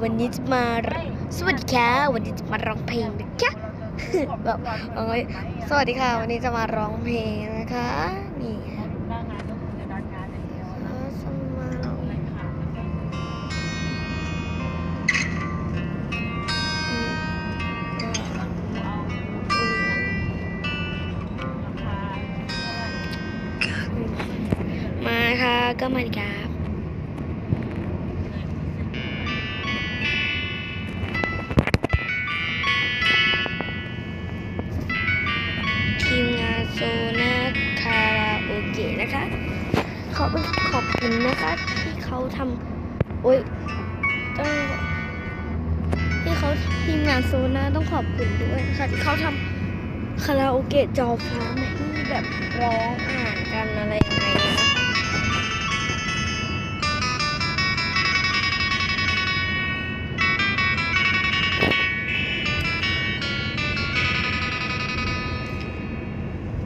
วันนี้จะมาสวัสดีค่ะวันนี้จะมาร้องเพลงนะคะแบบสวัสดีค่ะวันนี้จะมาร้องเพลงนะคะนี่มาค่ะก็มาดีครับทีมงานโซนาคาราโอเกะนะคะขอบคุณนะคะที่เขาทำทีมงานโซนาต้องขอบคุณด้วยนะคะที่เขาทำคาราโอเกะจอฟ้ามาให้แบบร้องอ่านกันอะไรยังไงนะคะ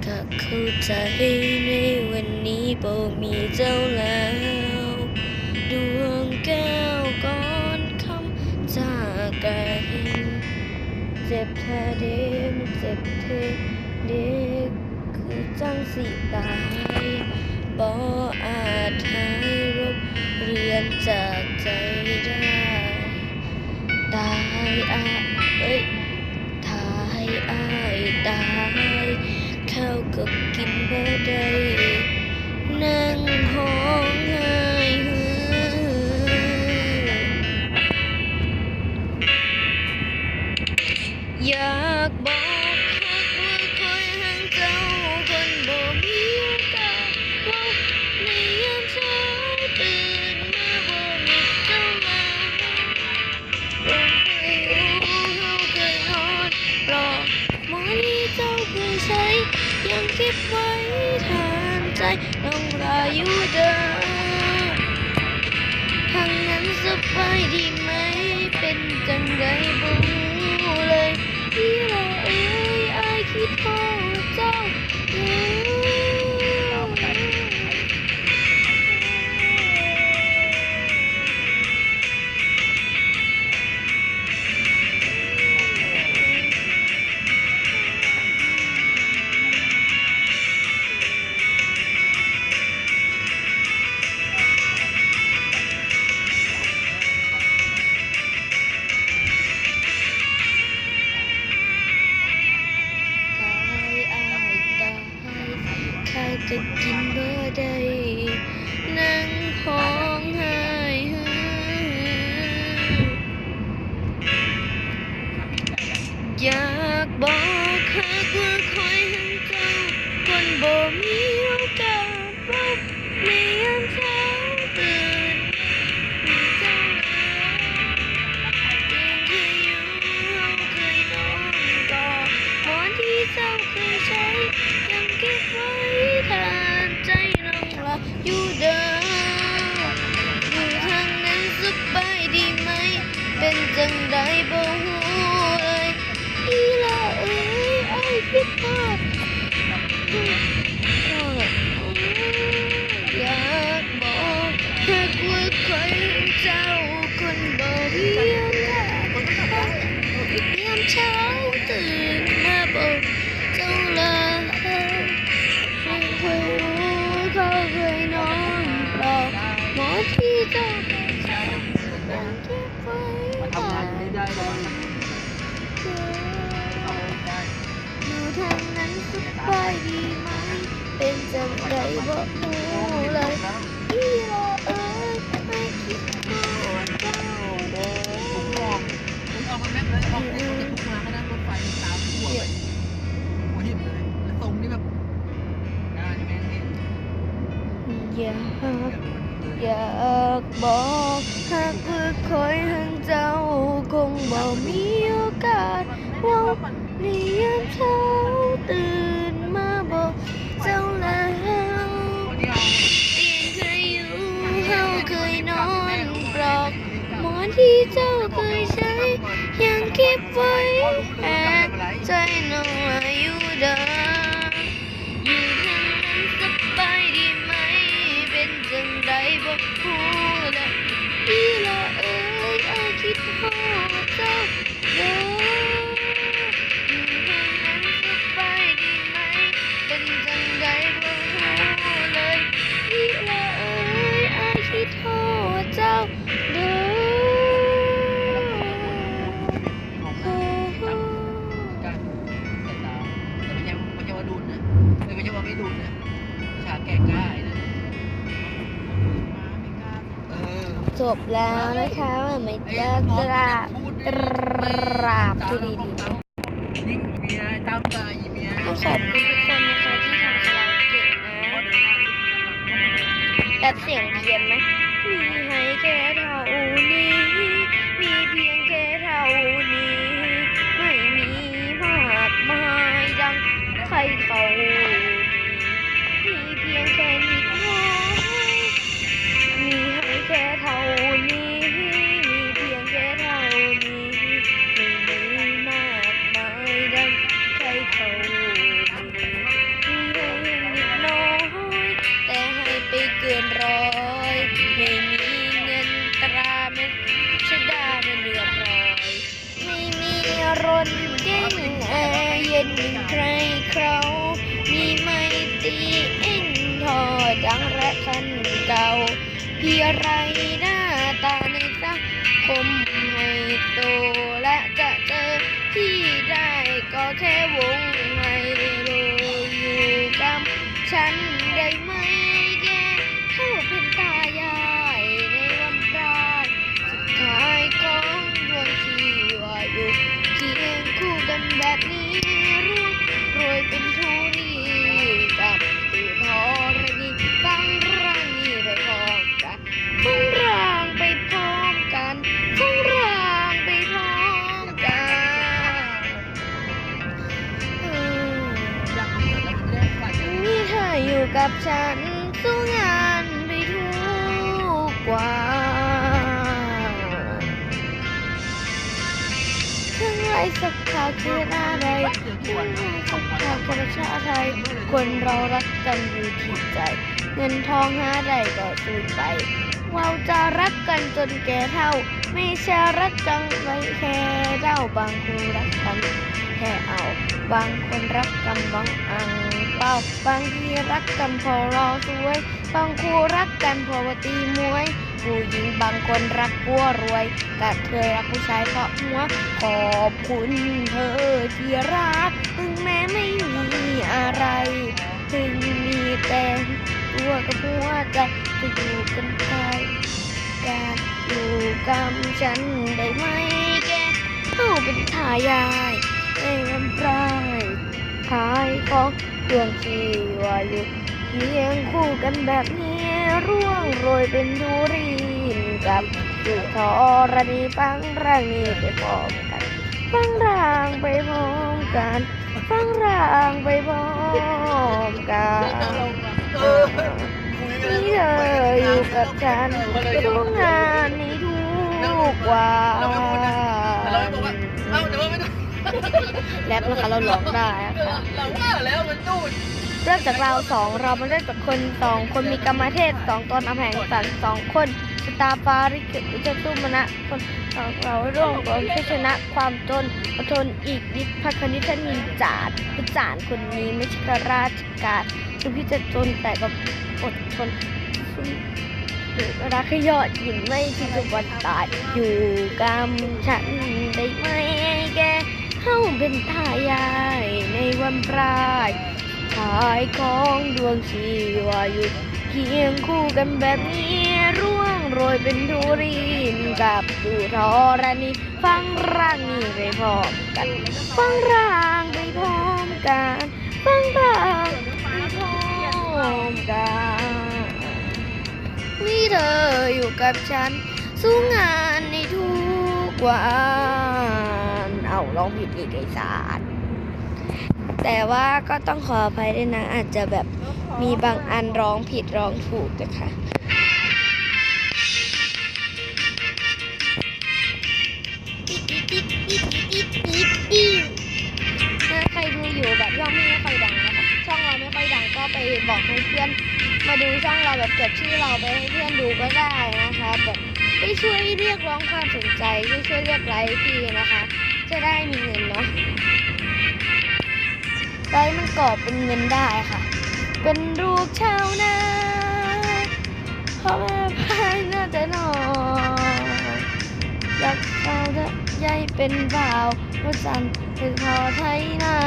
ก็เข้าใจในวันนี้บ่มีเจ้าแล้วดวงแก้วก่อนคำจากกันเจ็บแท้เด็กเจ็บแท้เด็กคือจังสิตายบ่อาจหายรบเรียนจากใจได้ตายตายข้าวก็กินบ่ได้นั่งห้องไห้อยากบอกฮักว่าคอยห่างเจ้าคนบ่มีโอกาสว่าในยามเช้าตื่นมาบ่มีเจ้ามาเราเคยอยู่เราเคยนอนรอหมอนี้เจ้าเคยใช้ยังเก็บไว้ทานใจน้องรออยู่เด้อทางนั้นสบายดีไหมเป็นจังไดบ่รู้เลยที่เราอ้ายคิดพอเจ้าก็กินบ่ได้นั่งห้องไห้อยากบอกฮักว่าคอยห่างเจ้าคนบ่มีโอกาสพบในยามเช้าตื่นมีเจ้ายังเคยอยู่เราเคยนอนกอดหมอนที่เจ้าเคยใช้ยังเก็บไว้ทานใจน้องรออยู่เด้ออยู่ทางนั้นสบายดีไหมเป็นจังใดบ่ฮู้เลยอีหล่าอ้ายคิดฮอดอยากบอกฮักว่าคอยเจ้าคนบ่มีโอกาสยามเช้าตื่นมาบอกเจ้าลาเขาเคยนอนปลอบหมอที่เจ้ายังเก็บไว้ทานอยู่ทางนั้นสบายดีไหมเป็นจังไดบ่รู้เลยอีหล่าไม่คิดฮอดเจ้าเด้อผมเอามาแมปเลยออกจากทุกมาก็นั่งรถไฟตามหัวหินเลยแล้วตรงนี้แบบอยู่แม่นี่อยากบอกหากว่าคอยห่างเจ้าคงบ่มีโอกาสว่าในยามเช้าตื่นมาบอกเจ้าแล้วเตียงเคยอยู่เฮาเคยนอนปลอกหมอนที่เจ้าเคยใช้ยังเก็บไว้แอบใจน้องอายุเดิมอยู่ทางนั้นสบายดีไหมเป็นจังใดบ่ฮู้เลยอีหล่าอ้ายคิด บแล้วนะคะไม่จะกราบดูดี ยิ่งเมียตามใจเมีย ๆต้องขอบคุณทุกคนนะคะที่ทำคาราโอเกะนะแบบเสียงเพี้ยนไหมมีให้แค่เท่านี้มีเพียงแค่เท่านี้ไม่มีมากมายดังใครเขามีเพียงแค่นิดน้อยมีให้แค่เท่านี้มีเพียงแค่เท่านี้ไม่มีมากมายดังใครเขามีให้นิดน้อยแต่ให้ไปเกินร้อยไม่มีเงินตราเม็ดชดาไม่เรียบร้อยไม่มีรถเก๋งแอร์เย็นใครเขามีไม่ตีเอ็นทอดังและคันเก่าพี่ไรหน้าตาในสังคมให้โตและจะเจอที่ได้ก็แค่วงให้โรอยู่กับฉันได้ไหมแกเข้าเป็นตายายในวันปลายสุดท้ายของดวงชีวาอยู่เคียงคู่กันแบบนี้ร่วงโรยเป็นทุรีกับสื่อทอรณีฟังร่างนี้ไปพร้อมกันฟังร่างไปพร้อมกันฟังร่างไปพร้อมกัน อยากเกิดแล้วไม่ได้ฝัน นี่เธออยู่กับฉันสู้งานไปทุกวันถึงไรสักข่าวคืออะไรถึงไรสักข่าวประชาไทยคนเรารักกันอยู่ที่ใจเงินทองหาได้ก็สูญไปเราจะรักกันจนแก่เท่าไม่ใช่รักกันไว้แค่เท่าบางคนรักกันแค่เอาบางคนรักกันบางอังเป้าบางทีรักกันพอเราสวยบางคู่รักกันพอว่าตีมวยผู้หญิงบางคนรักผัวรวยแต่เธอรักผู้ชายเพราะหัวขอบคุณเธอที่รักถึงแม้ไม่มีอะไรถึงมีแต่ตัวกับหัวใจจะอยู่กันไปการอยู่กับฉันได้ไหมแกเข้าเป็นทายายในวันปลายขายของดวงชีวาอยู่เคียงคู่กันแบบนี้ร่วงโรยเป็นธุรีนกับอยู่ทอรณีฟังร่างนี้ไปพร้อมกันฟังร่างไปพร้อมกันฟังร่างไปพร้อมกัน นี่เธออยู่กับฉันทุกงานในทุกวัน เราไม่พูดนะเราไม่บอกว่าเอ้าแต่ว่าไม่ต้อง แรปนะคะเราร้องได้ค่ะ เราว่าแล้วมันนู่น เริ่มจากเราสองเรามาเริ่มจากคนสองคนมีกรรมเทศสองตนอำแหงสันสองคนสตาฟาริกิอุจตุมนะคนสองเราร่วมกันชนะความจนอดทนอีกนิดพักคณิธนินจาดผู้จานคนนี้ไม่ใช่ข้าราชการถึงพี่จะจนแต่ก็อดทนรักให้ยอดหญิงไม่ที่จะวันตายอยู่กับฉันได้ไหมแกเข้าเป็นทายายในวันปลายขายของดวงชีวาอยู่เคียงคู่กันแบบนี้ร่วงโรยเป็นธุรีนกับสู่ทอรณีฟังร่างนี้ไปพร้อมกันฟังร่างไปพร้อมกันฟังร่างไปพร้อมกันนี่เธออยู่กับฉันสู้งานในทุกวันเอาร้องผิดอีกไอ้สารแต่ว่าก็ต้องขออภัยด้วยนะอาจจะแบบมีบางอันร้องผิดร้องถูกนะคะถ้าใครดูอยู่แบบช่องไม่ค่อยดังนะคะช่องเราไม่ค่อยดังก็ไปบอกให้เพื่อนมาดูช่องเราแบบจดชื่อเราไปให้เพื่อนดูก็ได้นะคะแบบไปช่วยเรียกร้องความสนใจช่วยเรียกไลค์พี่นะคะ จะได้มีเงินเนาะไลค์มันก่อเป็นเงินได้ค่ะ เป็นลูกชาวนาพ่อแม่พายน่าจะนอนอยากเอาเธอใหญ่เป็นบ่าวว่าจันเป็นพอไทยนา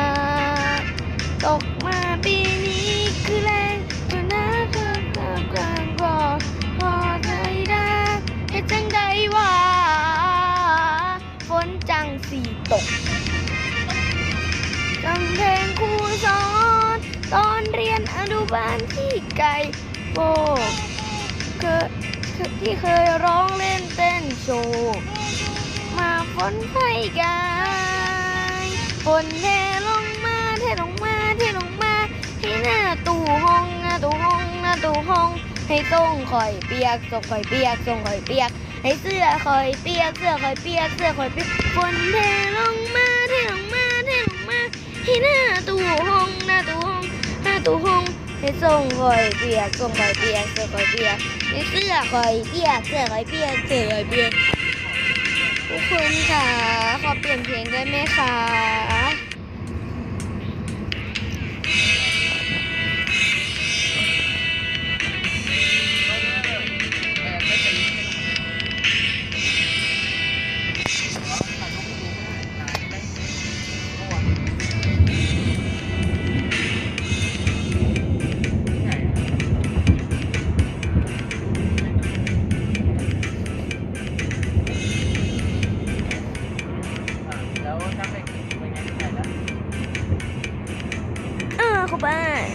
ตกมาปีนี้คือแรงจนน้าเพิ่มกลางก่อนพอไทยนาให้ใจ 4ตกจำเพลงครูสอนตอนเรียนอนุบาลที่ไกลโบที่เคยร้องเล่นเต้นโชว์มาฝนไฟกายฝนเทลงมาเทลงมาเทลงมาที่หน้าตู้ห้องหน้าตู้ห้องหน้าตู้ห้องให้ส่งข่อยเปียกส่งข่อยเปียกส่งข่อยเปียกให้เสื้อข่อยเปียกเสื้อข่อยเปียกเสื้อข่อยเปียกฝนเทลงมาเทลงมาเทลงมาที่หน้าตู้ห้องหน้าตู้ห้องหน้าตู้ห้องให้ส่งข่อยเปียกส่งข่อยเปียกเสื้อข่อยเปียกให้เสื้อข่อยเปียกเสื้อข่อยเปียกเสื้อข่อยเปียกทุกคนค่ะขอเปลี่ยนเพลงได้ไหมคะเข้าบ้าน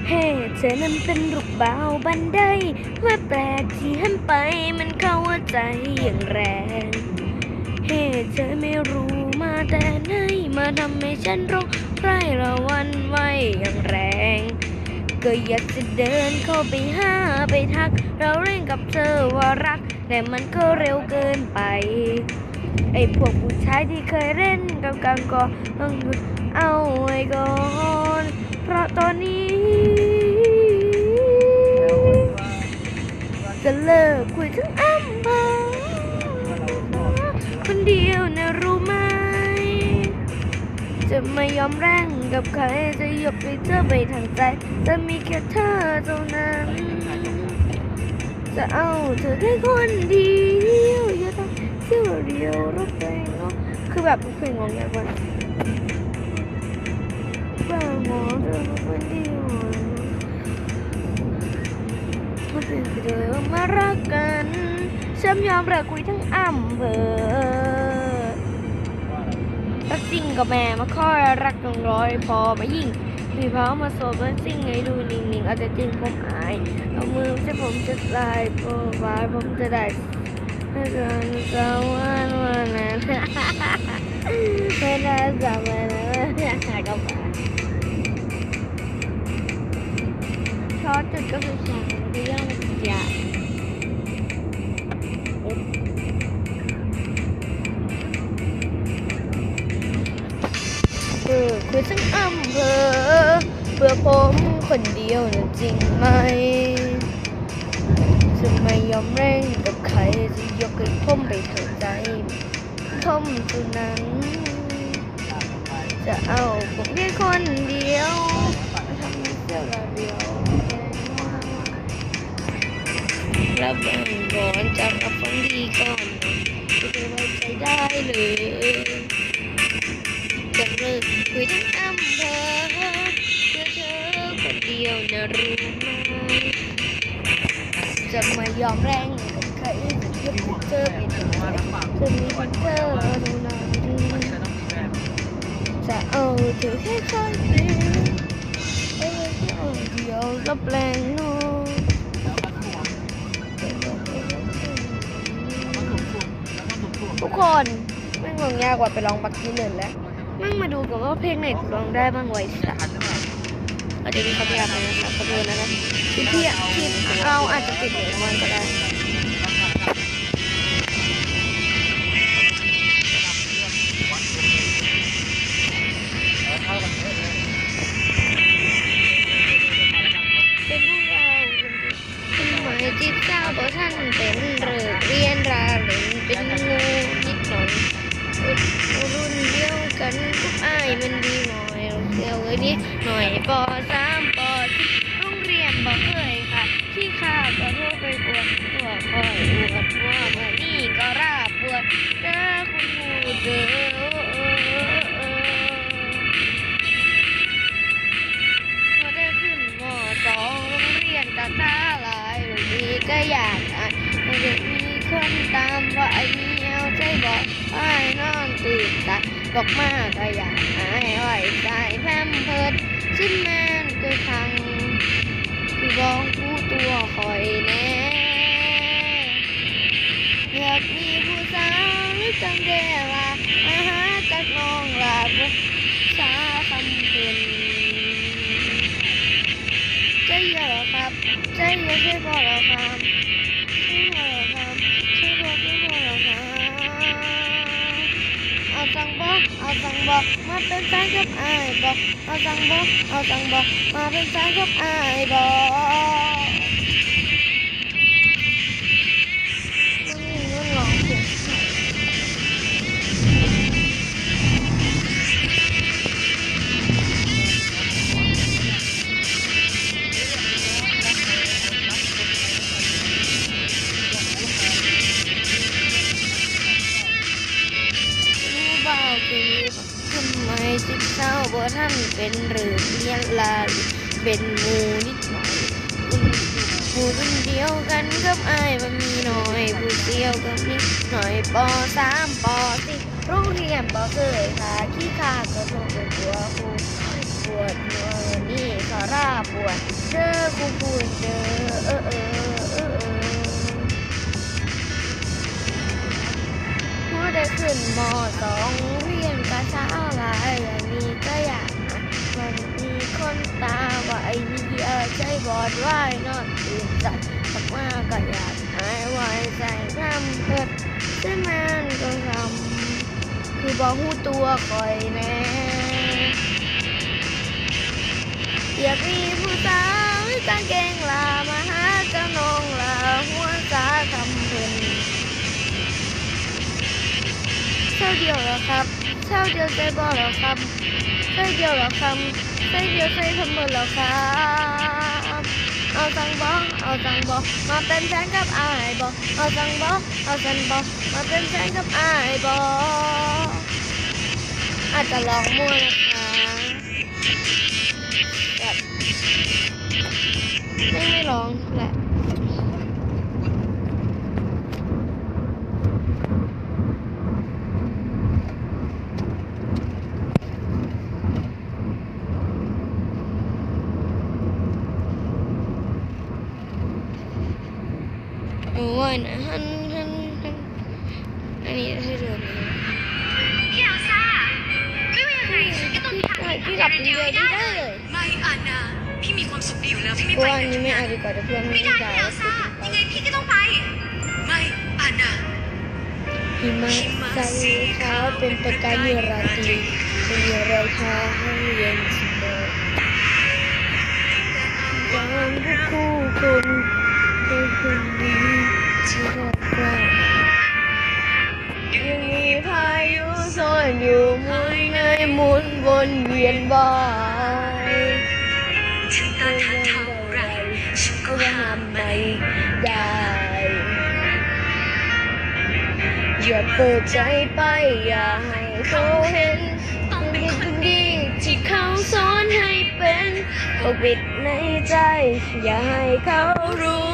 เฮ้เธอนั้นเป็นรูปเบาบันไดว่าแปลกที่หันไปมันเข้าใจอย่างแรงเฮ้เธอไม่รู้มาแต่ไหนมาทำให้ฉันร้องไห้ระวันไหวอย่างแรงก็อยากจะเดินเข้าไปหาไปทักเราเร่งกับเธอว่ารักแต่มันก็เร็วเกินไปไอ้พวกผู้ชายที่เคยเล่นกับกันก็ต้องหยุดเอาไว้ก่อนเพราะตอนนี้จะเลิกคุยทั้งอำเภอคนเดียวนะรู้ไหมจะไม่ยอมแร่งกับใครจะยกให้เธอไปทางใจจะมีแค่เธอเท่านั้นจะเอาเธอแค่คนเดียวอย่าต้องเที่ยวเดียวรถไฟเนาะคือแบบเพลงงงอย่างวันบ้าหมอเธอคนเดียวมาเป็นเธอมารักกันฉันยอมรักคุยทั้งอำเภอรักจริงกับแม่มาคอยรักต้องร้อยพอมายิ่งพี่เผามาโซบมันสิ่งให้ดูนิ่งๆอาจจะจริงผมอายเอามือจะผมจะลายโปรไฟล์ผมจะได้ให้กันสวันวันนั้นไม่ได้สามวันนั้นกับช็อตจุดก็คือสองเรื่องใหญ่คือทั้งอำเภอเพื่อผมคนเดียวนะจริงไหมจะไม่ยอมเร่งกับใครจะยกให้ผมไปเถิดใจผมตัวนั้นจะเอาผมแค่คนเดียวทำให้เสียเราเดียวรับเงินก่อนจะรับฟังดีก่อนจะไว้ใจได้เลยจะเลิกคุยทั้งอำเภอเพื่อเธอคนเดียวนะรู้ไหมจะไม่ยอมแร่งกับใครจะยกเธอไปถึงไหนจะมีเพียงเธอเท่านั้นจะเอาเธอแค่คนเดียวเดียวก็แปลงโน้ทุกคนไม่งงยากกว่าไปลองบักกี้เลยแล้วมั่งมาดูกันว่าเพลงไหนร้องได้บ้างไว้สักอาจจะมีคำยากไหมนะครับขอโทษนะครับที่เราอาจจะติดเหมือนมันก็ได้เป็นพวกเราเป็นหมายที่เจ้าตัวท่านเป็นเริกเรียนราเล่นเป็นงูนิดหน่อยรุ่นเดียวกันทุกอ้ายมันดีหน่อยเดียวเลยนิดหน่อยป.3 ป.4โรงเรียนบอกเคยค่ะที่ข้าก็โทรไปปวดตัวคอยอวดว่าเมื่อนี้ก็ราบปวดเด้อคุณครูเด้อพอได้ขึ้นม.2โรงเรียนก็ตาลายโรงนี้ก็อยากอ่านไม่ได้มีคนตามว่าไอ้นี่เอาใจบอกไอ้นอนตื่ บอกมาก็อยากหายไว้ใจแพมเพิดชิมแมนคือครั้งคือบอกผู้ตัวคอยแน่อยากมีผู้สาวหรือจังเดว่าอาหาจากน้องลาบุกษาคำเพ็นใจเยอะครับใจเยอะใช่พอแล้วครับใช่พอแล้วครับใช่พอแล้วครับเอาจังบอกมาเป็นแฟนกับอายบอกเอาจังบอกมาเป็นแฟนกับอายบอกมันมีเงินหลอกเสียรู้เบาคือทำไมจิตเศร้าบ่ท่านเป็นหรือเมียลาเป็นหมูนิดหน่อยผู้รุ่นเดียวกันกับอายมันมีหน่อยผู้เดียวกับมีหน่อยป.3 ป.4โรงเรียนบ่เคยค่ะขี้ขาดก็ต้องเป็นตัวครูปวดหัวนี่สาราปวดเจอครูพูดเจอหัวได้ขึ้นม.2เรียนกระเช้าหลายอย่างนี้ก็อยากหามันมีคนตาว่าไอ้นี่ใจบอดว่ายนอนตื่นใจสักมาก็อยากหายไว้ใจพร่ำเพิดใช่มันก็ทำคือบอกหูตัวคอยแน่อยากมีผู้สาวกางเกงลามาหาเจ้าน้องลาหัวสาคำเพิ่นเท่าเดียวเหรอครับเท่าเดียวใจบอดเหรอครับใช่เดียวเหรอครับใช่เดียวใช่ทั้งหมดเหรอครับเอาจังบอกมาเป็นแฟนกับอายบอกเอาจังบอกมาเป็นแฟนกับอายบอกอาจจะลองมั่วนะคะแบบไม่ร้องแหละว่านะฮันอันนี้ให้ดูนะ พี่เอลซ่าไม่ว่ายังไงฉันก็ต้องมีทาง พี่กลับคนเดียวไม่ได้เลย ไม่อานาพี่มีความสุขดีอยู่แล้วพี่ไม่ เพราะ ไป ว่าอันนี้ไม่เอาดีกว่าเดี๋ยวเพื่อนไม่ ไม่ได้ ได้ พี่เอลซ่ายังไงพี่ก็ต้องไป ไม่อานา หิมะใสขาวเป็นประกายนิราตรีเป็นรอยเท้าเย็นเสมอยามผู้คู่คนเป็นคนดีที่รักเรายังมีพายุซ่อนอยู่มุนในหมุนวนเวียนบ่อย ฉันต้านทานเท่าไรฉันก็ ก็ ห้าม ห้าม ไม่ ไม่ได้ อย่าเปิดใจไปอย่าให้เขาเห็นต้องเป็นคนดีที่เขาสอนให้เป็นปกปิดในใจอย่าให้เขารู้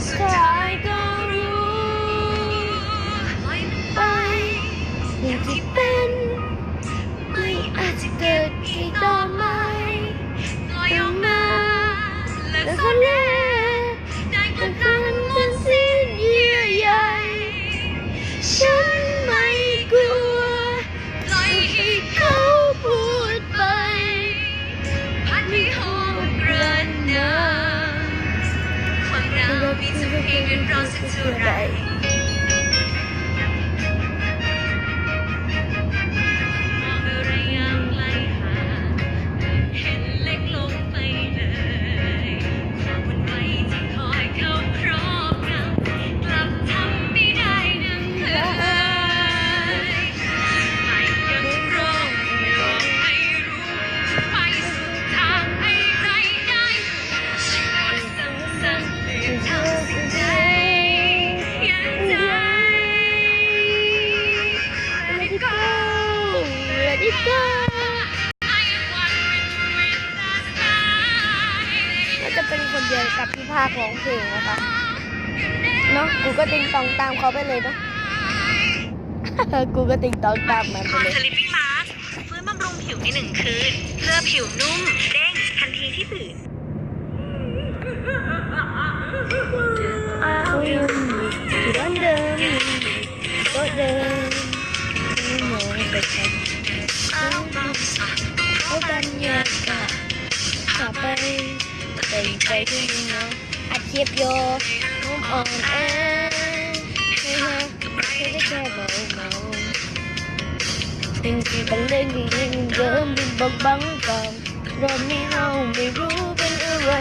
สุดท้ายก็รู้ ปล่อยมันไป อย่างที่เป็นไม่อาจจะเกิดอีกต่อไป ปล่อยออกมาและ และ ซ่ ค อน น แน แน่ บได้พ เป็นค ลัง น มั มัน น สิ้ สิ้ น นเยื่อใยฉันไม่กลัว ปล่อยให้ ให้เขาพูดไป พัดให้โหมกระหน่ำความเรามีทุกเพลงเรียนร้องสักเท่าไหรมองอะไรยังไกลห่างเห็นเล็กลงไปเลยความวุ่นวายที่คอยเข้าครอบงำกลับทำไม่ได้ดังเคยไม่ยังร้องยอมให้รู้ไปสุดทางให้ไรได้ฉันโดนซ้ำๆเรียกทำสิ่งใดยังใจ Let it go Let it go ก็จะเป็นคนเดียวกับพี่ภาคร้องเพลงนะคะเนาะกูก็ติงตองตามเขาไปเลยเนาะ กูก็ติ๊กต๊อกตามมัน ค ไป อน เลย สลิปปิ้งมาสฟื้นบำรุงผิวใน1 คืน เพื่อผิวนุ่ม เด้ง ทันทีที่ตื่น เขายังอยู่ที่ร้านเดิมโต๊ะเดิมที่หนูไปทำเขาบรรยากาศพาไปเป็นใจที่มีเงาอาเทียบโยนุ่มอ่อนแอให้ฮะให้ได้แค่เบาๆสิ่งที่เป็นเรื่องที่ยังเดิมบินบกบังกันรอบนี้เราไม่รู้เป็นอะไร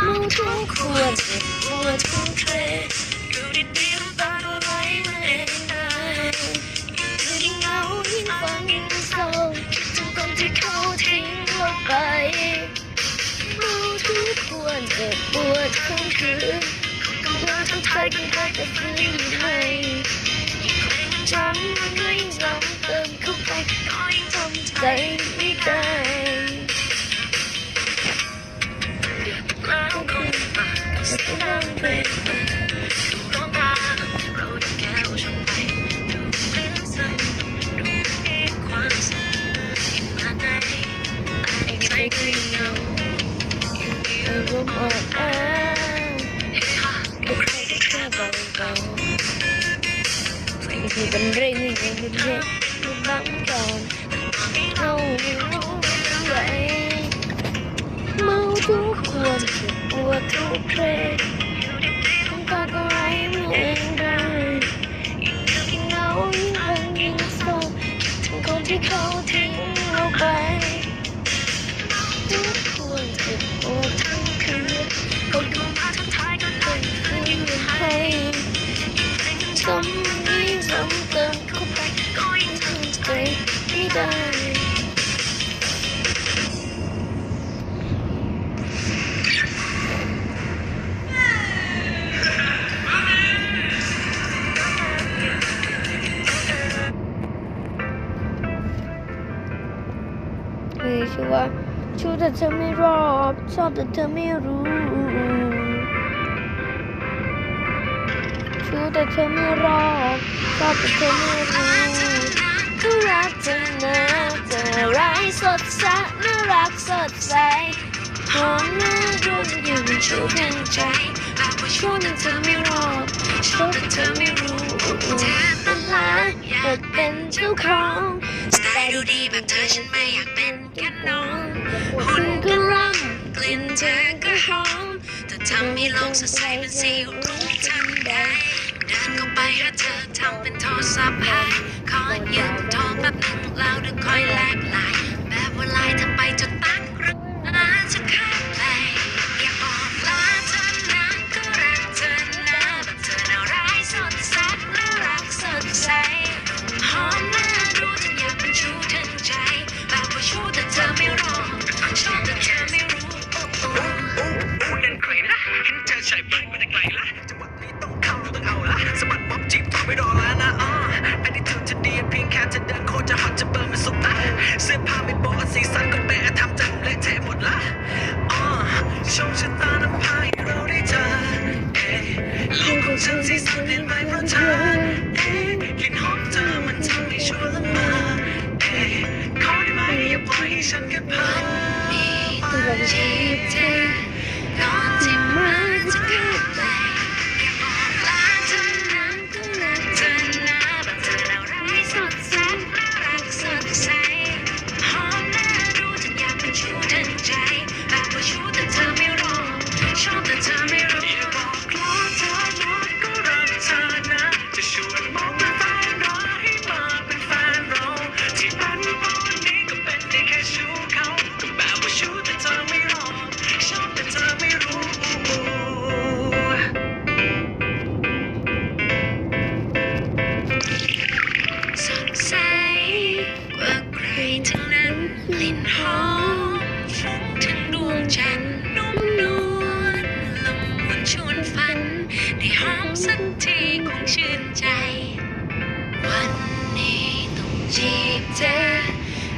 รู้ทุกควรเจ็บปวดทุกเทอยู่ดีๆน้ำตาก็ไหลมาเองได้ยิ่งเหงายิ่งฟังยิ่งเศร้าคิดถึงคนที่เขาทิ้งเราไปรู้ทุกควรเจ็บปวดทั้งคืนกำลังทั้งใจกันได้แต่ฟื้นอยู่ไหมจำมันก็ยิ่งซ้ำเติมเข้าไปก็ยิ่งทำใจไม่ได้แล้วคนจะต้องเป็นร้องตาเราจะแก้วชนไปดูเป็นสันดูมีความสุขมาในใจก็ยังเหงาอยู่ที่อารมณ์อ่อนแอใครได้แค่เบาๆสิ่งที่เป็นเรื่องที่ยังเป็นเรื่องที่บังกันเราไม่รู้เป็นอะไรเมาทุกคนเจ็บปวดทุกเพลงน้ำตาก็ไหลมาเองได้ยิ่งเหงายิ่งฟังยิ่งเศร้าคิดถึงคนที่เขาทิ้งเราไปทุกคนเจ็บปวดทั้งคืนก็ดูมาทั้งท้ายก็เลยฟื้นให้ซ้ำยิ่งซ้ำเติมเข้าไปก็ยิ่งทำใจไม่ได้ชื่อว่าชูแต่เธอไม่รอบชอบแต่เธอไม่รู้ชูแต่เธอไม่รอบชอบแต่เธอไม่รู้ก็รักเธอนะเธอร้ายสดใสน่ารักสดใสหอมน่าดูอยู่ชูเพียงใจแต่ว่าชูแต่เธอไม่รอบชอบแต่เธอไม่รู้เป็นหลานอยากเป็นเจ้าของสไตล์ดูดีแบบเธอฉันไม่อยากเป็นแค่น้องหุ่นก็ร่ำกลิ่นเธอก็หอมแต่ทำให้โลกสดใสเป็นสีรุ้งทันใดเดินเข้าไปหาเธอทำเป็นโทรศัพท์ให้ขอยืมโทรแป๊บหนึ่งแล้วเดี๋ยวค่อยแลกไลน์แบบว่าไลน์เธอไปจนตั้งรักจะขาดไปอยากบอกลาเธอนะก็รักเธอนะแบบเธอน่าร้ายสดใสน่ารักสดใสหอมน่ารู้จนอยากเป็นชู้ถึงใจแบบว่าชู้แต่เธอไม่รอชอบแต่เธอไม่รู้เล่นใครนะเห็นเธอใช้เบิร์ดมาได้ไกลละจังหวะนี้ต้องเข้าต้องเอาละสะบัดบ๊อบจีบต่อไม่รอแล้วนะอันนี้ถึงจะดีเพียงแค่จะเดินโคจะฮอตจะเบิร์นมันสุดละเสื้อผ้าไม่โป๊ะสีสันก็แปะทำจมูกเละเทะหมดละโชคชะตานำพาให้เราได้เจอโลกของฉันสีสันเปลี่ยนไปเพราะเธอกลิ่นหอมเธอมันทำให้ชวนละเมอขอได้ไหมอย่าปล่อยให้ฉันแค่เพ้อจีบเธอก่อนที่มันจะขาดไปอยากบอกลาเธอนะก็รักเธอนะแบบเธอน่าร้ายสดใสน่ารักสดใสหอมน่ารู้จนอยากเป็นชู้ถึงใจแบบว่าชู้แต่เธอไม่รอชอบแต่เธอไม่รู้อย่าบอกลาเธอนะก็รักเธอนะจะชวนมองเป็นแฟนเราให้มาเป็นแฟนเราที่เป็นตอนนี้ก็เป็นได้แค่ชู้เขาแบบว่าชู้แต่เธอไม่รอชอบแต่เธอไม่รู้สดใสกว่าใครทั้งนั้นกลิ่นหอมฟุ้งถึงดวงจันทร์นุ่มนวลละมุนชวนฝันได้หอมสักทีคงชื่นใจวันนี้ต้องจีบเธอ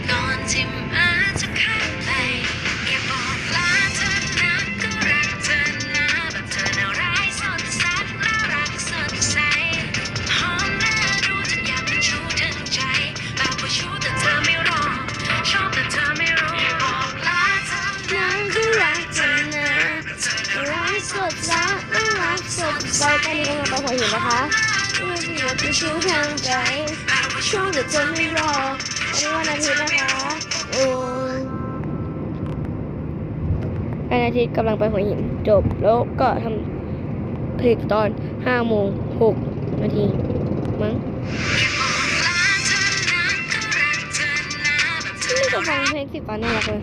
ก่อนที่มันจะขาดไปอยากบอกลาเธอนะก็รักเธอนะแบบเธอน่าร้ายสดใสน่ารักสดใสหอมน่า ตอนนี้กำลังไปหัวหินนะคะเมื่อกี้ว่าจะชูทางใจช่วงเดี๋ยวจะไม่รอวันนี้วันอาทิตย์นะคะโอ้วันอาทิตย์กำลังไปหัวหินจบแล้วก็ทำคลิปตอน5:06 นาทีมั้งนี่จะฟังเพลงสิฟ้าน่ารักเลย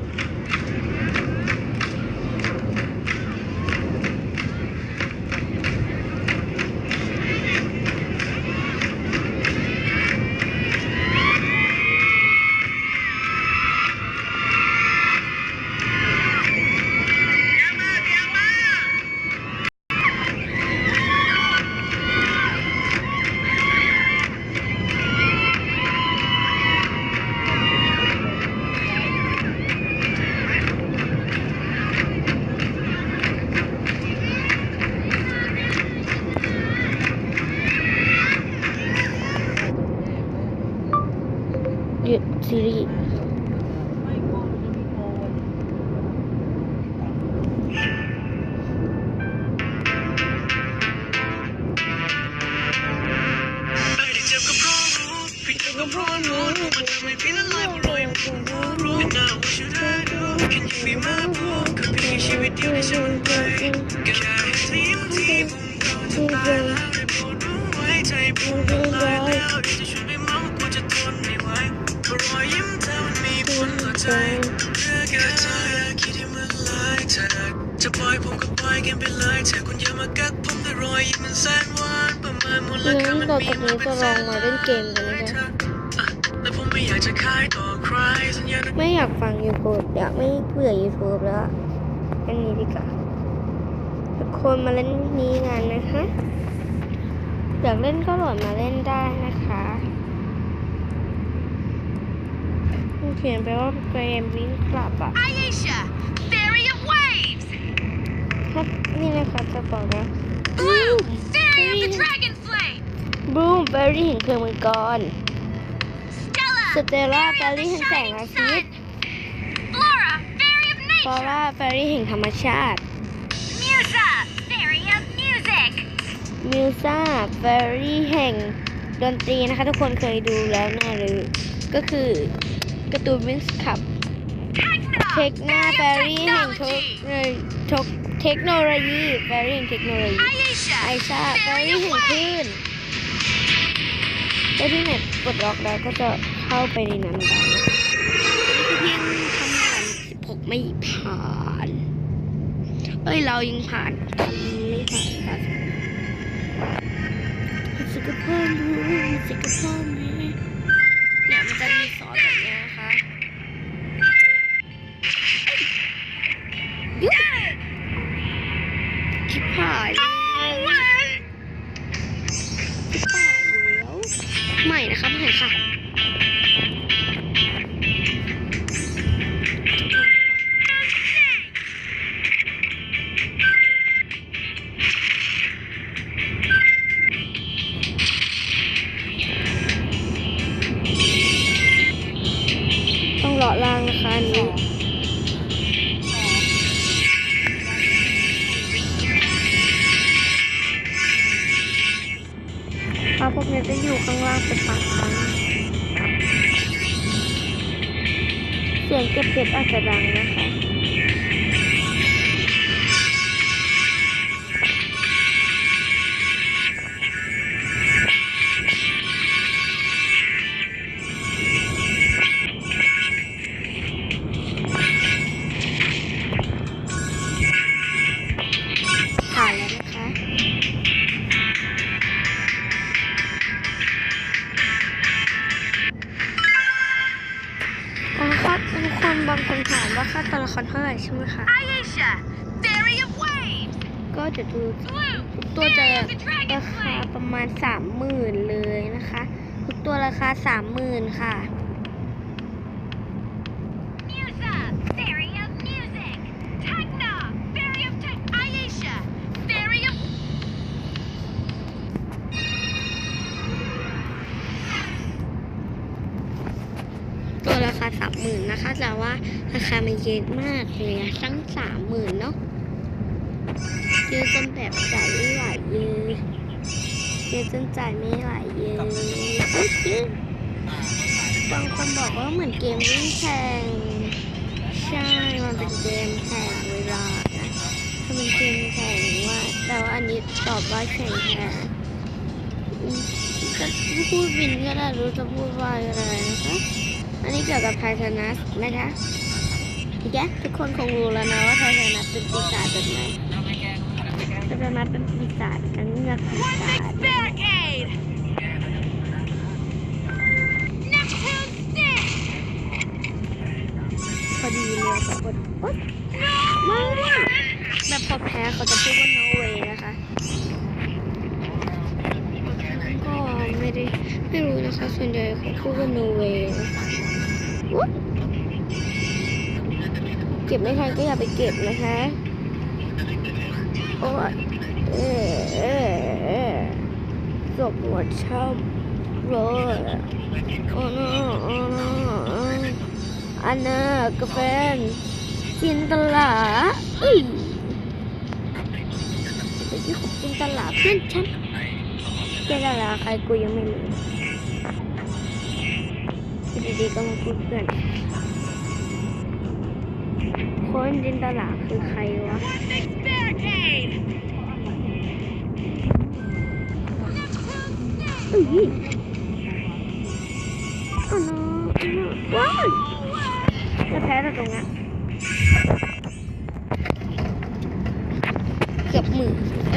หยุดซีรีส์จะปล่อยผมก็ปล่อยกันไปเลยเธอคุณอย่ามากักผมด้วยรอยยิ้มมันแสนหวานประมาณมูลค่ามันมีมากกว่าแสนล้านและผมไม่อยากจะขายต่อใครสัญญาณ ไม่อยากฟัง YouTube อยากไม่เบื่อ YouTube แล้วอันนี้ดีกว่าทุกคนมาเล่นนี้กันนะคะอยากเล่นก็โหลดมาเล่นได้นะคะเขียนไปว่าเกมวิ่งกลับอ่ะ Ayesha, Fairy of Waves. ครับนี่นะคะจะบอกนะ Blue, Fairy of the Dragon Flame. บลูมเบอร์รี่แห่งเพลิงมังกร Stella, สเตลล่าเบอ Fairy ร์รี่ of แห่ the งแสง Shining อาทิต Sun. ย์ Flora, Fairy of ฟลอ Nature. ร่าเบอร์รี่แห่งธรรมชาติ Musa, Fairy of Music. มิวซ่าเบอร์รี่แห่งดนตรีนะคะทุกคนเคยดูแล้วแน่เลยก็คือการ์ตูนวิงส์คับ Techno, เทคนาแบ Fairy รี่ of แห่ง Technology. เทคโนโลยีแบรี่แห่งเทคโนโลยี Ayesha, ไอชาแบ Fairy รี่ of แห่งคลื่ Waves. นแล้วที่เน็ตปลดล็อกแล้วก็จะเข้าไปในนั้นได้นี่คือเพียงคำผ่าน16ไม่ผ่านเรายังผ่านคำนี้ไม่ผ่านค่ะสิกพ่อรู้สิกพ่อแม่เนี่ยมันจะมีซอสแบบนี้นะคะยุบชิบหายแล้วชิบหายแล้วใหม่นะคะใหม่ค่ะต้องเลาะล่างนะคะอันนี้ปลาพวกนี้จะอยู่ข้างล่างเป็นปากครั้งเสียงเก็บเพชรอาจจะดังนะคะถ่ายแล้วนะคะ ค่ะทุกคนบางคนถามว่าค่าตัวละครเท่าไหร่ใช่ไหมคะ Ayesha, Fairy of Waves. ก็จะดู Blue, ทุกตัวจะ Fairy of the รา Dragon คา Flame. ประมาณ 30,000 เลยนะคะ ทุกตัวราคา 30,000 ค่ะ Musa, Fairy of Music. Techno, Fairy of Tech. Ayesha, Fairy of. ตัวราคา 30,000 นะคะแต่ว่าราคามันเยอะมากเลยอะตั้ง 30,000 เนาะ เยอะจนแบบจ่ายไม่ไหวเยอะเยอะจนจ่ายไม่ไหวเยอะบางคนบอกว่าเหมือนเกมวิ่งแข่งใช่มันเป็นเกมแข่งเวลานะถ้าเป็นเกมแข่งว่าแต่ว่าอันนี้ตอบว่าแข่งแข่งจะพูดบินก็ได้รู้จะพูดว่าอะไรนะคะอันนี้เกี่ยวกับไททานัสนะคะแกทุกคนคงรู้แล้วนะว่าไททานัสเป็นปีศาจแบบไหนไททานัสเป็นปีศาจนังเงือกปีศาจพอดีเลยกับคนโอ๊ยมาแบบพอแพ้เขาจะพูดว่า no way นะคะก็ไม่รู้นะคะส่วนใหญ่เขาพูดว่า no way นะคะอุ๊ยเก็บไม่ทันก็อย่าไปเก็บนะคะโอ้ยจบหัวช่ำเลยโอ้โนโอ้โนอันน่ะกาแฟนจินตลาไปที่ของจินตลาเพื่อนฉันจินตลาใครกูยังไม่รู้ดีๆก็มาพูดเพื่อนคนจินตลาคือใครวะอ๋อน้องว้าวจะแพ้แต่ตรงนั้นเกือบหมื่นเล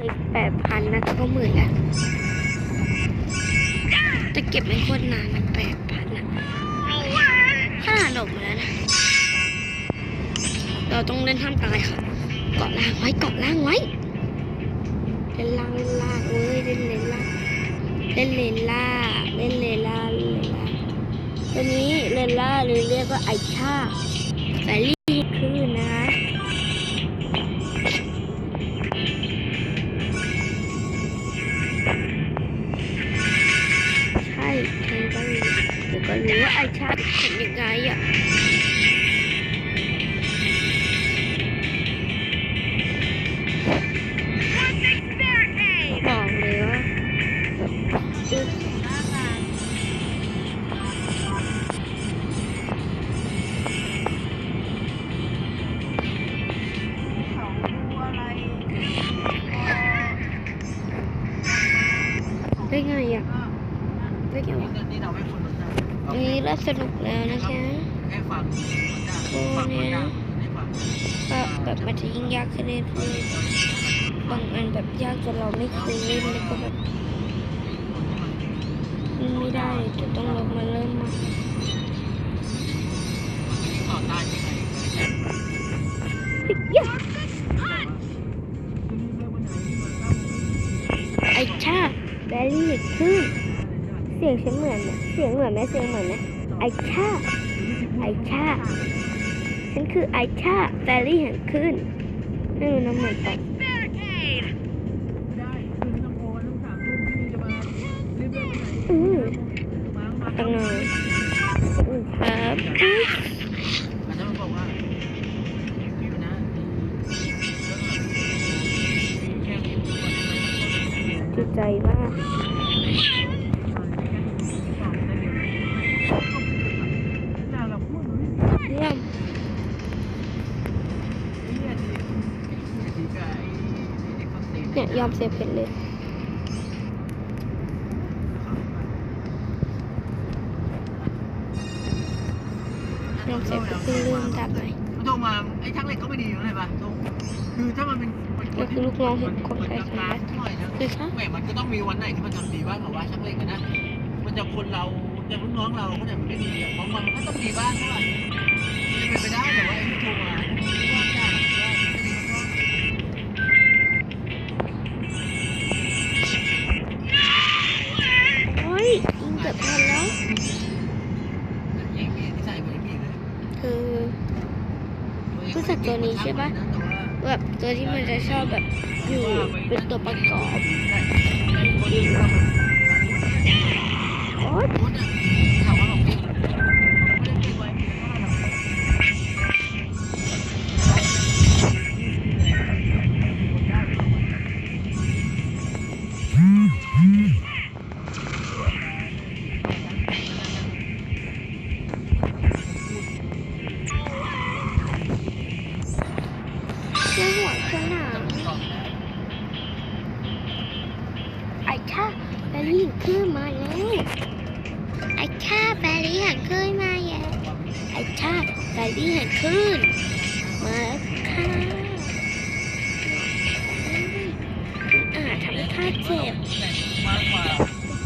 ย8,000นะก็หมื่นแล้วจะเก็บไม่โคตรนานนะ8,000นะขนาดหลบมาแล้วนะเราต้องเล่นท่ามกลางค่ะเกาะล่างไว้เกาะล่างไว้เล่นล่างเล่นล่างเว้ยเล่นเลนล่างเล่นเลนล่าเล่นเลนล่าเล่นเลนล่าตัวนี้เลนล่าหรือเรียกว่าไอชาสายรีบขึ้นนะคะใช่ใครก็รู้เดี๋ยวก็รู้ว่าไอชาเป็นยังไงอ่ะบอกเลยว่าได้ไงอ่ะได้ไงวะอันนี้เริ่มสนุกแล้วนะคะโอ้เนี่ยแบบมันจะยิ่งยากขึ้นเรื่อยๆบางอันแบบยากจนเราไม่เคยเล่นแล้วก็แบบไม่ได้จะต้องลงมาเริ่มใหม่ไอชาแบลลี่ขึ้นเสียงฉันเหมือนไหมเสียงเหมือนไหมเสียงเหมือนไหมไอชาฉันคือไอชาแบลลี่เห็นขึ้นไม่รู้น้ำเหมือนปะตั้งนานครับดีใจมากเยี่ยมเนี่ยยอมเสียเพชรเลยยอมเสียเพชรเรื่องดับไหม โทรมาไอ้ช่างเหล็กก็ไม่ดีเลยป่ะคือถ้ามันเป็น ก็คือลูกน้องคนไทยใช่ไหมคือคะ แหมมันก็ต้องมีวันไหนที่มันทำดีบ้างหรอว่าช่างเหล็กนะมันจะคนเราจะลูกน้องเราก็จะไม่ดีบางวันมันก็ต้องดีบ้างเท่าไหร่จะเป็นไปได้แต่ว่าไอ้ที่โทรมาว่าจ้างว่าไม่ดีก็โอ้ยยิงเกือบทันแล้วคือผู้จัดตัวนี้ใช่ปะแบบตัวที่มันจะชอบแบบอยู่เป็นตัวประกอบโอ๊ย ไอ้ข้าแบรี่ขึ้นมาแล้วไอ้ข้าแบรี่หันขึ้นมาแล้วไอ้ข้าแบรี่หันขึ้นมาแล้วค่ะทำให้ข้าเจ็บ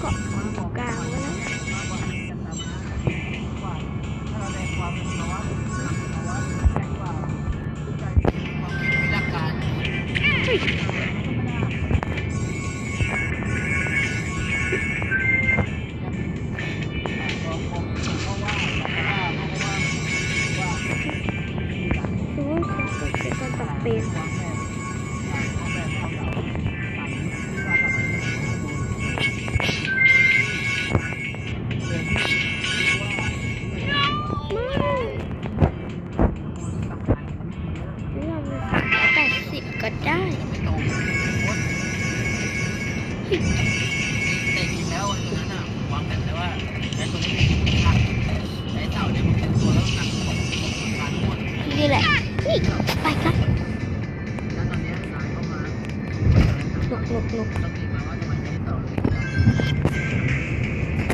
เกาะกลางแล้วนะคือว่าเขาเกิดการปรับเปลี่ยน80ก็ได้แต่จริงแล้วตรงนั้นวางแผนไว้ว่าใช้ตัวนี้ใช้เต่าเนี่ยมันเป็นตัวแล้วหนักของการทั้งหมด นี่แหละนี่ไปครับ แล้วตอนนี้นายเข้ามา หลบต้องมีมาว่าทำไมใช้เต่า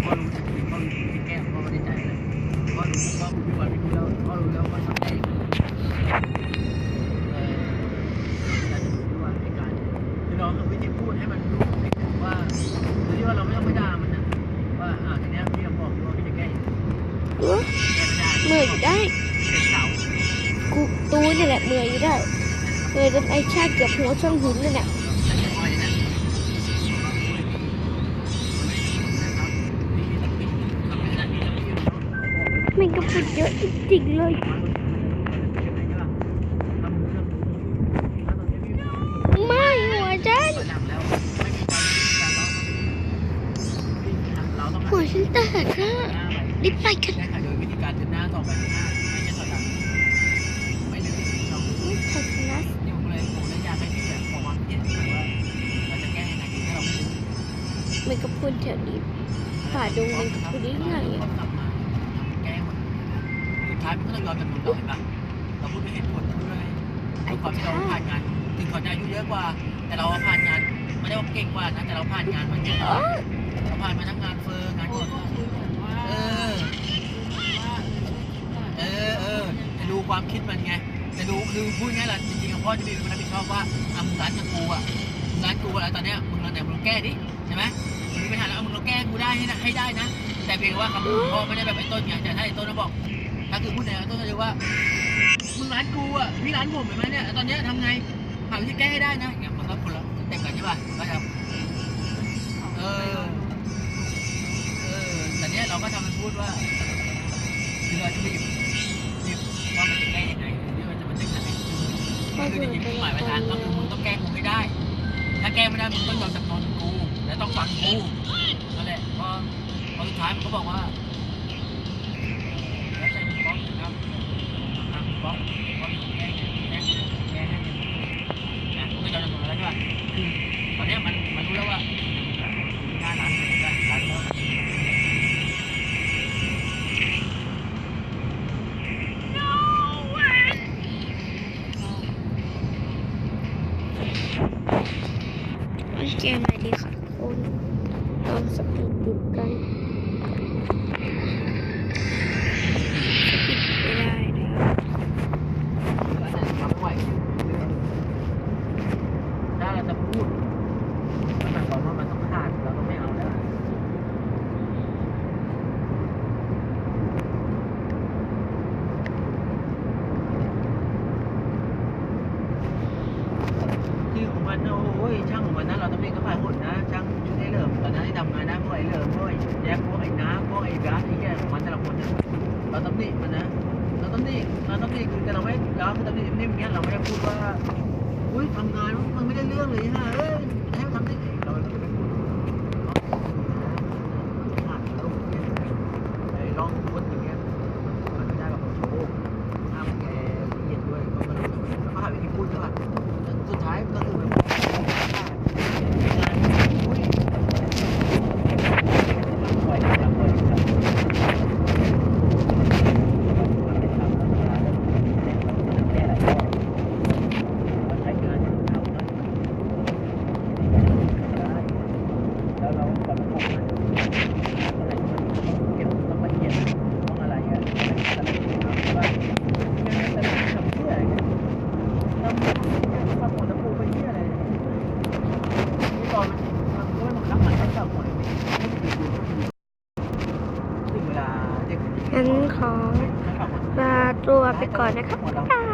พอรู้ทันทีพอรู้ที่แก้พอไม่ได้ใจเลยพอรู้ว่าพี่วันไม่รู้แล้วพอรู้แล้วว่าทำได้เราจะดูที่ว่าในการคือเราวิธีพูดให้มันรู้ว่าหรือที่ว่าเราไม่ต้องไปด่ามันนะว่าทีนี้พี่บอกว่าพี่จะแก้เมื่อยอยู่ได้ เป็นเต่า กูตูนี่แหละเมื่อยอยู่ได้เมื่อยจนไอ้ชาติเกือบหัวช่องหินเลยเนี่ยมันก็พูดเยอะจริงๆเลยไม่หัวฉันหัวฉันแตกค่ะรีบไปกัน โดยวิธีการเดินหน้าต่อไปไม่ใช่ถอยหลังไม่เลยเรา ไม่ทันนะ นี่ผมเลยอยากให้พี่ขอวางเกณฑ์ว่าเราจะแก้ยังไงดีถ้าเราไม่รู้ มันก็พูดแถวนี้ป่าดงมันก็พูดได้ไงอ่ะ แก้หมดสุดท้ายมันก็ต้องยอมจำนวนเราเห็นปะเราพูดด้วยเหตุผลพูดด้วยความที่เราผ่านงานถึงเขาจะอายุเยอะกว่าแต่เราผ่านงานไม่ได้ว่าเก่งกว่านะแต่เราผ่านงานมาเยอะเราผ่านมาทั้งงานเฟอร์งานก่อนจะดูความคิดมันไงจะดูคือพูดง่ายแหละจริงๆพ่อจะมีความรับผิดชอบว่ามึงร้านกับกูร้านกูอะไรตอนเนี้ยมึงเนี่ยมึงแก้ดิใช่ไหมมึงมีปัญหาแล้วมึงแก้กูได้ให้ได้นะแต่เพียงว่าคำพูดพ่อไม่ได้แบบไอ้ต้นไงแต่ถ้าไอ้ต้นบอกถ้าคือพูดเนี่ยต้นจะเรียกว่ามึงร้านกูพี่ร้านผมเห็นไหมเนี่ยตอนเนี้ยทำไงหาวิธีแก้ให้ได้นะอย่างมันก็คนละเต็มกันใช่ป่ะก็จะแต่เนี้ยเราก็ทำเป็นพูดว่าคือเราจะรีบว่ามันจะแก้ยังไงนี่มันจะยังไงคือจริงๆหมายปลายทางก็คือมึงต้องแก้กูให้ได้ถ้าแก้ไม่ได้มึงต้องยอมจำนนกูและต้องฟังกูนั่นแหละพอสุดท้ายมันก็บอกว่าแล้วใจมึงบล็อกนะครับบล็อกแก้ให้นะไม่ยอมจำนนอะไรใช่ป่ะคือตอนนี้มันรู้แล้วว่าหน้าร้านเป็นร้านโน้ตเกมอะไรดีค่ะคุณลองสปีดดูกันสปีดไม่ได้เลยถ้าเราจะพูดมันหมายความว่ามันต้องขาดเราต้องไม่เอาแล้วที่ของมันโอ้ยช่างของมันนะเราต้องเรียกเขาผ่านหมดนะช่างชุดไอ้เหลิมตอนนั้นที่ทำงานนะพวกไอ้เหลิมพวกไอ้แจ็คพวกไอ้น้ำพวกไอ้บาสไอ้แก่ของมันแต่ละคนนะเราต้องนี่มันนะเราต้องนี่คือแต่เราไม่ย้ำเราต้องนี่นิ่มเงี้ยเราไม่ได้พูดว่าอุ้ยทำงานมันไม่ได้เรื่องเลยฮะให้มันทำได้เราไม่ได้พูดผ่านลูกเนี่ยไปลองพูดอย่างเงี้ยมันไม่ได้แบบโชว์ห้ามแกเย็นด้วยเพราะมันแล้วก็หาวิธีพูดใช่ป่ะสุดท้ายก็คือมัน งั้นขอลาตัวไปก่อนนะครับบ๊ายบาย